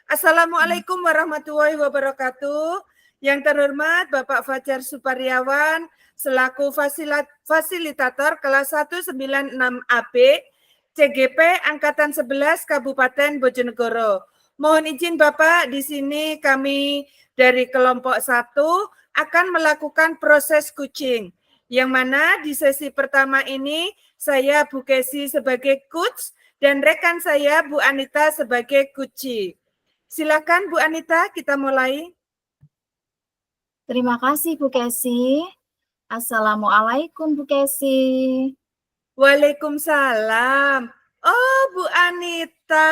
Assalamualaikum warahmatullahi wabarakatuh. Yang terhormat Bapak Fajar Supariawan selaku fasilitator kelas 196AB CGP Angkatan 11 Kabupaten Bojonegoro. Mohon izin Bapak, di sini kami dari kelompok 1 akan melakukan proses kucing. Yang mana di sesi pertama ini saya Bu Kesi sebagai coach dan rekan saya Bu Anita sebagai kuci. Silakan Bu Anita, kita mulai. Terima kasih Bu Kesi. Assalamualaikum Bu Kesi. Waalaikumsalam. Oh Bu Anita,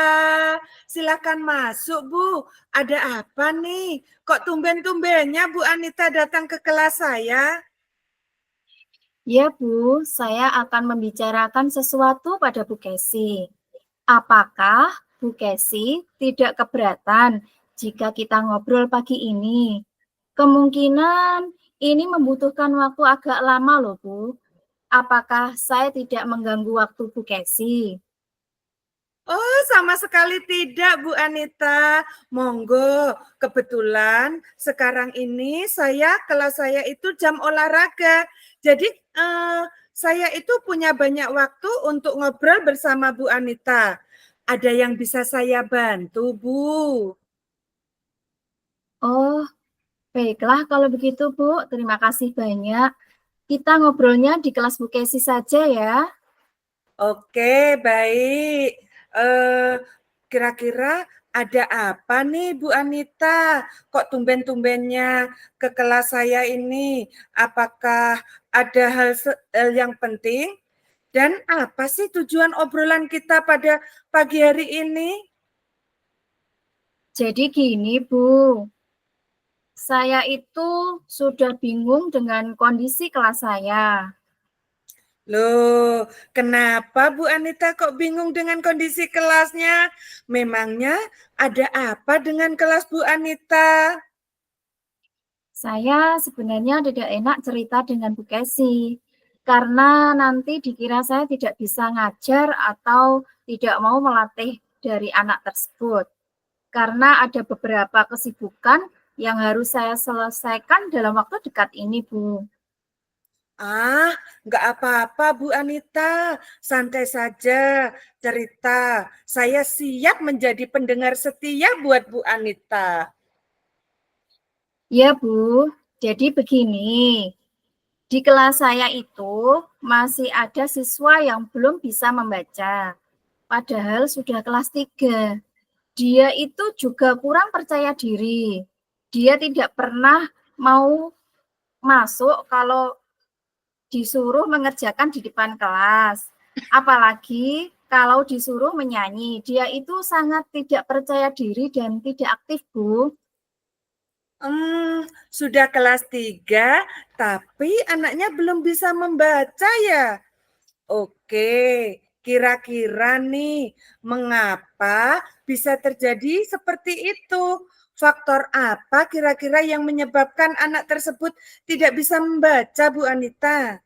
silakan masuk Bu. Ada apa nih? Kok tumben-tumbennya Bu Anita datang ke kelas saya? Ya Bu, saya akan membicarakan sesuatu pada Bu Kesi. Apakah Bu Kesi tidak keberatan jika kita ngobrol pagi ini? Kemungkinan ini membutuhkan waktu agak lama loh Bu. Apakah saya tidak mengganggu waktu Bu Kesi? Oh, sama sekali tidak, Bu Anita. Monggo, kebetulan sekarang ini kelas saya itu jam olahraga. Jadi saya itu punya banyak waktu untuk ngobrol bersama Bu Anita. Ada yang bisa saya bantu, Bu? Oh, baiklah kalau begitu Bu. Terima kasih banyak. Kita ngobrolnya di kelas Bu Kesi saja ya. Oke, baik. Kira-kira ada apa nih Bu Anita? Kok tumben-tumbennya ke kelas saya ini? Apakah ada hal yang penting? Dan apa sih tujuan obrolan kita pada pagi hari ini? Jadi gini Bu, saya itu sudah bingung dengan kondisi kelas saya. Loh, kenapa Bu Anita kok bingung dengan kondisi kelasnya? Memangnya ada apa dengan kelas Bu Anita? Saya sebenarnya tidak enak cerita dengan Bu Kesi, karena nanti dikira saya tidak bisa ngajar atau tidak mau melatih dari anak tersebut. Karena ada beberapa kesibukan yang harus saya selesaikan dalam waktu dekat ini, Bu. Nggak apa-apa Bu Anita, santai saja cerita. Saya siap menjadi pendengar setia buat Bu Anita. Ya, Bu. Jadi begini, di kelas saya itu masih ada siswa yang belum bisa membaca. Padahal sudah kelas 3. Dia itu juga kurang percaya diri. Dia tidak pernah mau masuk kalau disuruh mengerjakan di depan kelas. Apalagi kalau disuruh menyanyi. Dia itu sangat tidak percaya diri dan tidak aktif, Bu. Sudah kelas 3, tapi anaknya belum bisa membaca ya? Oke, kira-kira nih, mengapa bisa terjadi seperti itu? Faktor apa kira-kira yang menyebabkan anak tersebut tidak bisa membaca, Bu Anita?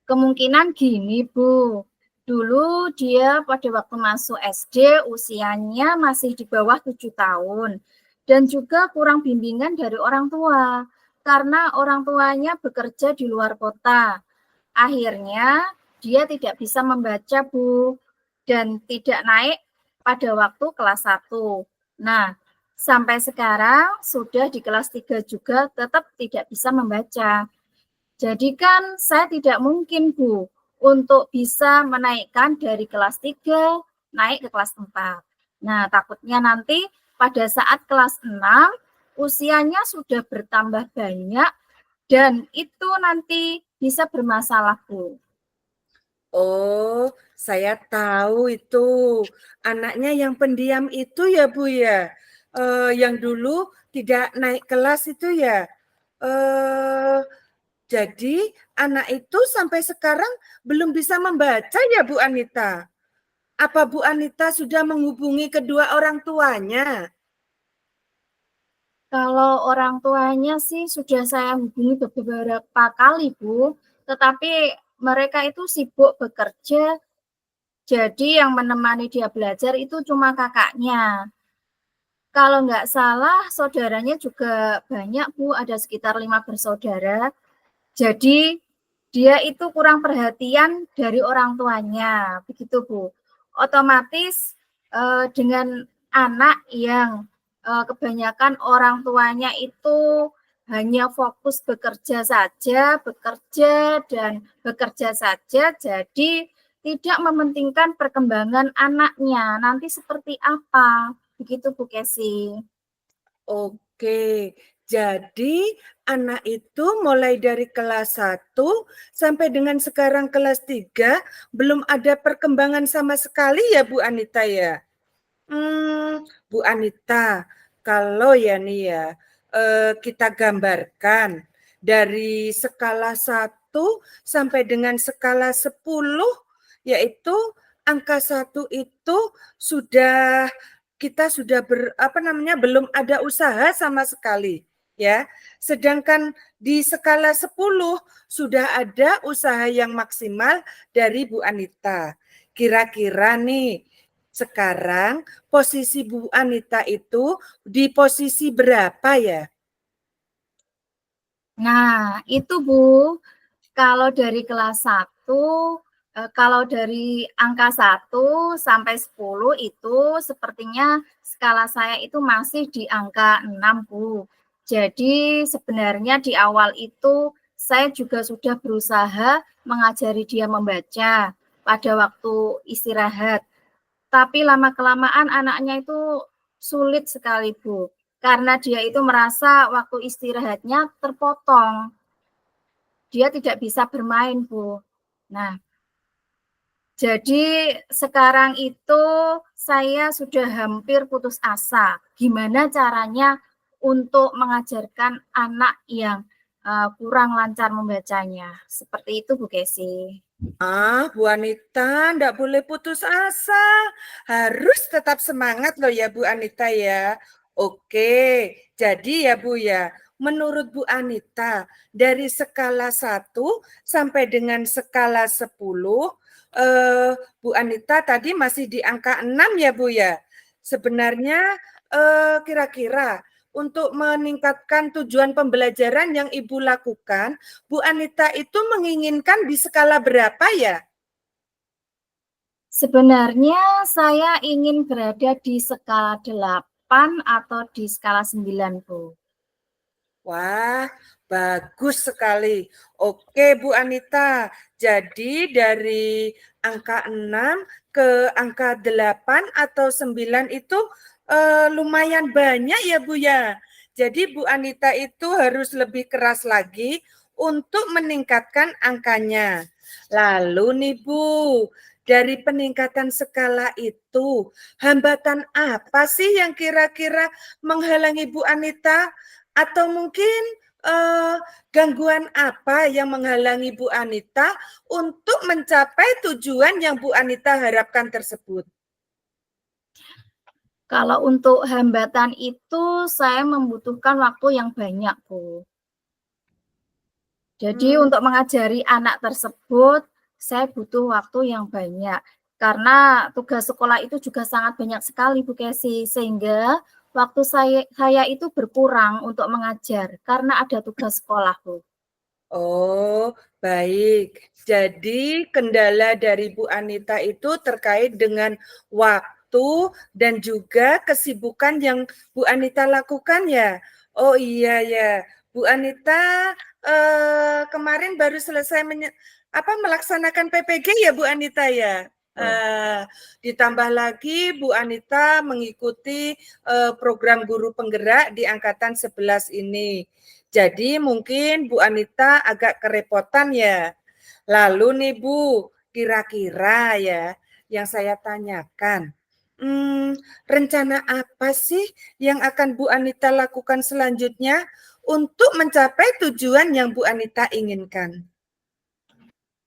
Kemungkinan gini, Bu. Dulu dia pada waktu masuk SD usianya masih di bawah 7 tahun. Dan juga kurang bimbingan dari orang tua. Karena orang tuanya bekerja di luar kota. Akhirnya dia tidak bisa membaca, Bu. Dan tidak naik pada waktu kelas 1. Nah, sampai sekarang sudah di kelas 3 juga tetap tidak bisa membaca. Jadi kan saya tidak mungkin, Bu, untuk bisa menaikkan dari kelas 3 naik ke kelas 4. Nah, takutnya nanti pada saat kelas 6 usianya sudah bertambah banyak dan itu nanti bisa bermasalah, Bu. Oh, saya tahu itu. Anaknya yang pendiam itu ya, Bu ya. Yang dulu tidak naik kelas itu ya. Jadi anak itu sampai sekarang belum bisa membaca ya Bu Anita. Apa Bu Anita sudah menghubungi kedua orang tuanya? Kalau orang tuanya sih sudah saya hubungi beberapa kali, Bu, tetapi mereka itu sibuk bekerja. Jadi yang menemani dia belajar itu cuma kakaknya. Kalau nggak salah saudaranya juga banyak, Bu, ada sekitar 5 bersaudara. Jadi dia itu kurang perhatian dari orang tuanya, begitu, Bu. Otomatis, dengan anak yang, kebanyakan orang tuanya itu hanya fokus bekerja dan bekerja saja, jadi tidak mementingkan perkembangan anaknya, nanti seperti apa. Begitu Bu Kesi. Oke, jadi anak itu mulai dari kelas 1 sampai dengan sekarang kelas 3 belum ada perkembangan sama sekali ya Bu Anita ya? Bu Anita, kalau ya nih ya, kita gambarkan dari skala 1 sampai dengan skala 10, yaitu angka 1 itu sudah kita sudah belum ada usaha sama sekali, ya. Sedangkan di skala 10 sudah ada usaha yang maksimal dari Bu Anita. Kira-kira nih, sekarang posisi Bu Anita itu di posisi berapa ya? Nah, itu Bu, kalau dari kelas 1, kalau dari angka 1 sampai 10 itu sepertinya skala saya itu masih di angka 6, Bu. Jadi sebenarnya di awal itu saya juga sudah berusaha mengajari dia membaca pada waktu istirahat. Tapi lama-kelamaan anaknya itu sulit sekali, Bu. Karena dia itu merasa waktu istirahatnya terpotong. Dia tidak bisa bermain, Bu. Nah, jadi sekarang itu saya sudah hampir putus asa. Gimana caranya untuk mengajarkan anak yang kurang lancar membacanya? Seperti itu, Bu Kesi. Bu Anita, enggak boleh putus asa. Harus tetap semangat loh ya Bu Anita ya. Oke, jadi ya Bu ya, menurut Bu Anita, dari skala 1 sampai dengan skala 10, Bu Anita tadi masih di angka 6 ya Bu ya. Sebenarnya kira-kira untuk meningkatkan tujuan pembelajaran yang Ibu lakukan, Bu Anita itu menginginkan di skala berapa ya? Sebenarnya saya ingin berada di skala 8 atau di skala 9, Bu. Wah, bagus sekali. Oke, Bu Anita. Jadi dari angka 6 ke angka 8 atau 9 itu lumayan banyak ya, Bu ya. Jadi Bu Anita itu harus lebih keras lagi untuk meningkatkan angkanya. Lalu nih Bu, dari peningkatan skala itu, hambatan apa sih yang kira-kira menghalangi Bu Anita? Atau mungkin gangguan apa yang menghalangi Bu Anita untuk mencapai tujuan yang Bu Anita harapkan tersebut? Kalau untuk hambatan itu saya membutuhkan waktu yang banyak, Bu. Jadi Hmm. untuk mengajari anak tersebut, saya butuh waktu yang banyak. Karena tugas sekolah itu juga sangat banyak sekali, Bu Kesi, sehingga waktu saya itu berkurang untuk mengajar karena ada tugas sekolah, Bu. Oh, baik. Jadi kendala dari Bu Anita itu terkait dengan waktu dan juga kesibukan yang Bu Anita lakukan ya? Oh iya ya, Bu Anita kemarin baru selesai melaksanakan PPG ya Bu Anita ya? Ditambah lagi Bu Anita mengikuti program guru penggerak di angkatan 11 ini. Jadi mungkin Bu Anita agak kerepotan ya. Lalu nih Bu, kira-kira ya yang saya tanyakan, rencana apa sih yang akan Bu Anita lakukan selanjutnya untuk mencapai tujuan yang Bu Anita inginkan?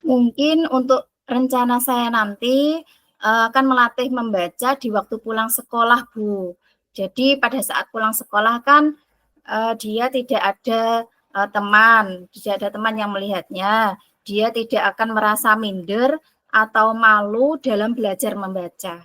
Mungkin untuk rencana saya nanti, akan melatih membaca di waktu pulang sekolah, Bu. Jadi pada saat pulang sekolah kan, dia tidak ada, tidak ada teman yang melihatnya. Dia tidak akan merasa minder atau malu dalam belajar membaca.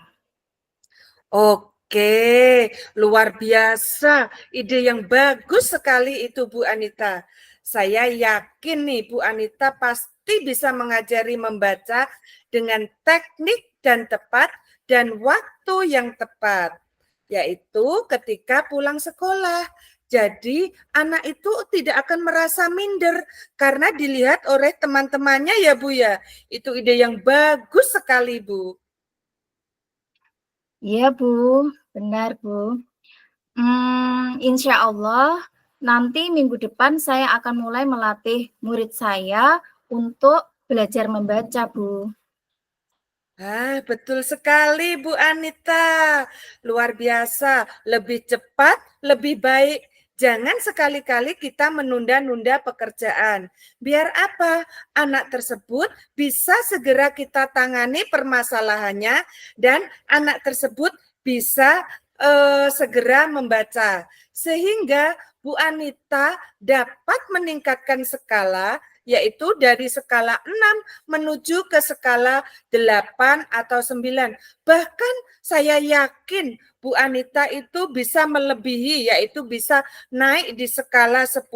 Oke, luar biasa. Ide yang bagus sekali itu Bu Anita. Saya yakin nih Bu Anita pasti bisa mengajari membaca dengan teknik dan tepat dan waktu yang tepat, yaitu ketika pulang sekolah. Jadi anak itu tidak akan merasa minder karena dilihat oleh teman-temannya ya Bu ya. Itu ide yang bagus sekali Bu. Iya, Bu. Benar, Bu. Insya Allah nanti minggu depan saya akan mulai melatih murid saya untuk belajar membaca, Bu. Betul sekali Bu Anita. Luar biasa, lebih cepat, lebih baik. Jangan sekali-kali kita menunda-nunda pekerjaan. Biar apa? Anak tersebut bisa segera kita tangani permasalahannya dan anak tersebut bisa segera membaca. Sehingga Bu Anita dapat meningkatkan skala, yaitu dari skala 6 menuju ke skala 8 atau 9. Bahkan saya yakin Bu Anita itu bisa melebihi, yaitu bisa naik di skala 10.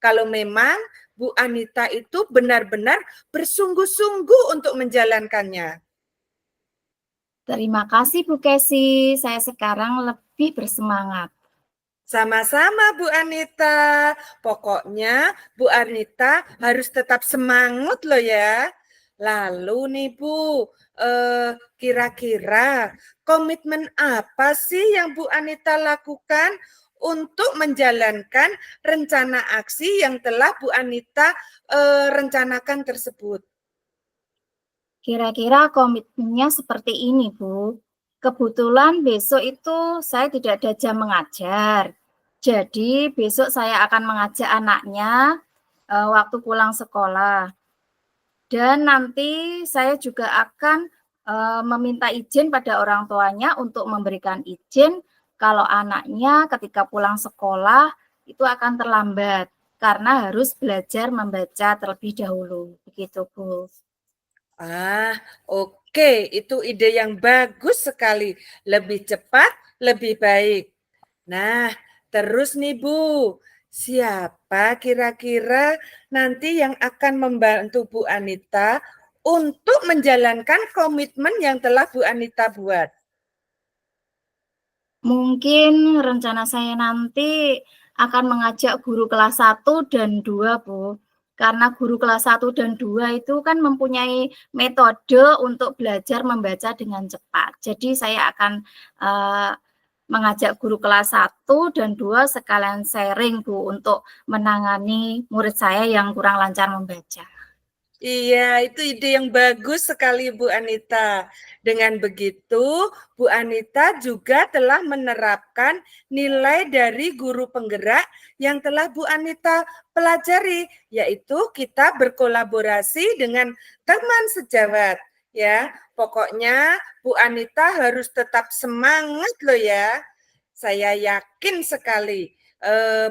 Kalau memang Bu Anita itu benar-benar bersungguh-sungguh untuk menjalankannya. Terima kasih, Bu Kesi. Saya sekarang lebih bersemangat. Sama-sama Bu Anita. Pokoknya Bu Anita harus tetap semangat loh ya. Lalu nih Bu, kira-kira komitmen apa sih yang Bu Anita lakukan untuk menjalankan rencana aksi yang telah Bu Anita rencanakan tersebut? Kira-kira komitmennya seperti ini, Bu. Kebetulan besok itu saya tidak ada jam mengajar. Jadi besok saya akan mengajak anaknya waktu pulang sekolah. Dan nanti saya juga akan meminta izin pada orang tuanya untuk memberikan izin kalau anaknya ketika pulang sekolah itu akan terlambat karena harus belajar membaca terlebih dahulu. Begitu, Bu. Oke, itu ide yang bagus sekali. Lebih cepat, lebih baik. Nah, terus nih Bu, siapa kira-kira nanti yang akan membantu Bu Anita untuk menjalankan komitmen yang telah Bu Anita buat? Mungkin rencana saya nanti akan mengajak guru kelas 1 dan 2, Bu. Karena guru kelas 1 dan 2 itu kan mempunyai metode untuk belajar membaca dengan cepat. Jadi saya akan mengajak guru kelas 1 dan 2 sekalian sharing, Bu, untuk menangani murid saya yang kurang lancar membaca. Iya, itu ide yang bagus sekali Bu Anita. Dengan begitu, Bu Anita juga telah menerapkan nilai dari guru penggerak yang telah Bu Anita pelajari, yaitu kita berkolaborasi dengan teman sejawat. Ya, pokoknya Bu Anita harus tetap semangat loh ya. Saya yakin sekali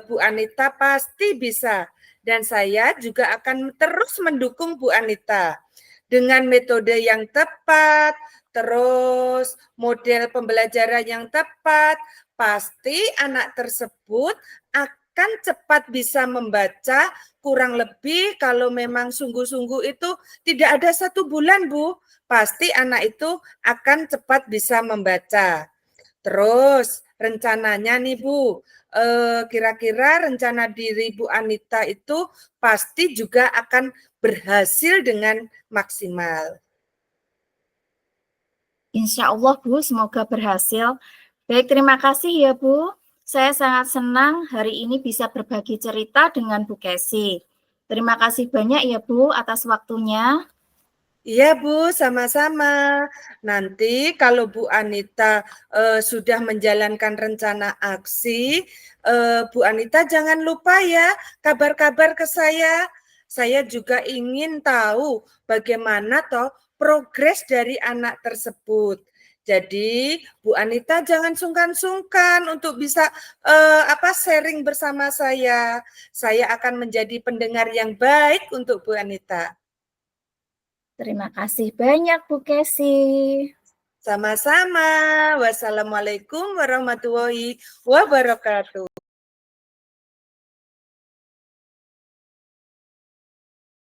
Bu Anita pasti bisa. Dan saya juga akan terus mendukung Bu Anita dengan metode yang tepat, terus model pembelajaran yang tepat, pasti anak tersebut akan cepat bisa membaca, kurang lebih kalau memang sungguh-sungguh itu tidak ada 1 bulan, Bu. Pasti anak itu akan cepat bisa membaca. Terus rencananya nih Bu, kira-kira rencana diri Bu Anita itu pasti juga akan berhasil dengan maksimal. Insya Allah, Bu, semoga berhasil. Baik, terima kasih ya, Bu. Saya sangat senang hari ini bisa berbagi cerita dengan Bu Kesi. Terima kasih banyak ya, Bu, atas waktunya. Iya Bu, sama-sama. Nanti kalau Bu Anita sudah menjalankan rencana aksi, Bu Anita jangan lupa ya kabar-kabar ke saya. Saya juga ingin tahu bagaimana toh progres dari anak tersebut. Jadi Bu Anita jangan sungkan-sungkan untuk bisa sharing bersama saya. Saya akan menjadi pendengar yang baik untuk Bu Anita. Terima kasih banyak, Bu Kesi. Sama-sama. Wassalamualaikum warahmatullahi wabarakatuh.